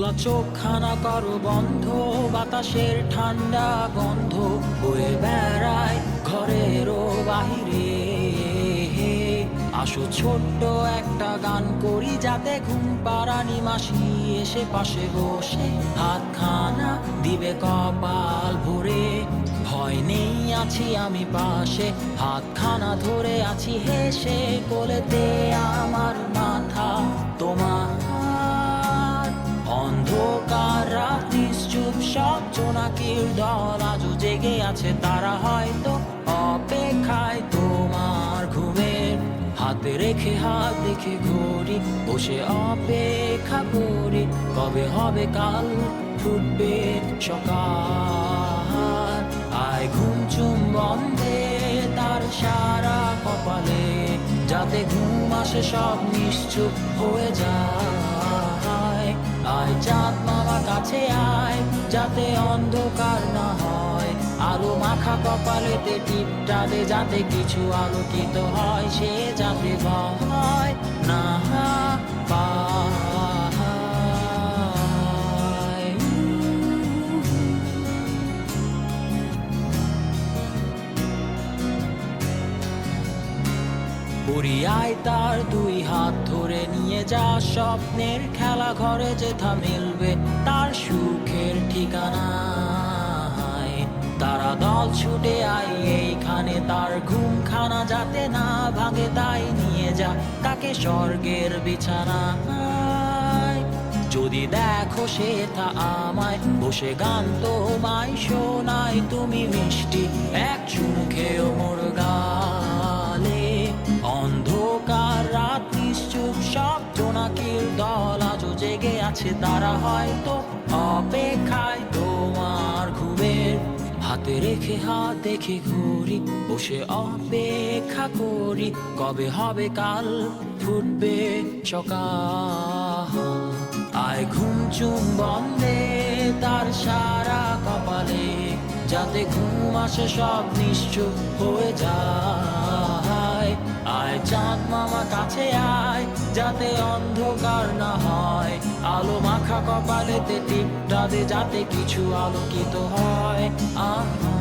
খোলা চোখখানা করো বন্ধ, বাতাসের ঠান্ডা গন্ধ বয়ে বেড়ায় ঘরেরও বাহিরে। আসো ছোট্ট একটা গান করি, যাতে ঘুম পাড়ানি মাসি এসে পাশে বসে হাতখানা দিবে কপাল ভরে। ভয় নেই, আছি আমি পাশে, হাতখানা ধরে আছি হেসে, কোলেতে আমার মাথা তোমার। অন্ধকার রাত নিশ্চুপ, সব জোনাকির দল আজও জেগে আছে, তারা হয়তো অপেক্ষায় তোমার ঘুমের। হাতে রেখে হাত দেখে ঘড়ি, বসে অপেক্ষা করি, কবে হবে কাল, ফুটবে সকাল। আয় ঘুম চুম্বন দে তার সারা কপালে, যাতে ঘুম আসে সব নিশ্চুপ হয়ে যায়। আয় চাঁদ মামা কাছে আয়, যাতে অন্ধকার না হয়, আলো মাখা কপালেতে টিপটা দে, যাতে কিছু আলোকিত হয়, সে যাতে ভয় না পায়। পরিয়ায় তার দুই হাত ধরে নিয়ে যা, স্বপ্নের খেলা ঘরে যেথা মিলবে তার সুখের ঠিকানা। তারা দল ছুটে আয় এইখানে, তার ঘুমখানা যাতে না ভাঙে, তাই নিয়ে যা তাকে স্বর্গের বিছানায়। যদি দেখো সে তা আমায় বসে গান তোমায় শোনায়, তুমি মিষ্টি এক চুমু খেয়েও মোর গালে। অন্ধকার রাত নিশ্চুপ, সব জোনাকির দল আজও জেগে আছে, তারা হয়তো অপেক্ষায় তোমার ঘুমের। হাতে রেখে হাত দেখে ঘুরি, বসে অপেক্ষা করি, কবে হবে কাল, ফুটবে সকাল। আয় ঘুম চুম্বন দে তার সারা কপালে, যাতে ঘুম আসে সব নিশ্চুপ হয়ে যায়। আয় চাঁদ মামা কাছে আয়, যাতে অন্ধকার না হয়, আলো মাখা কপালেতে টিপটা দে, যাতে কিছু আলোকিত হয়। আহা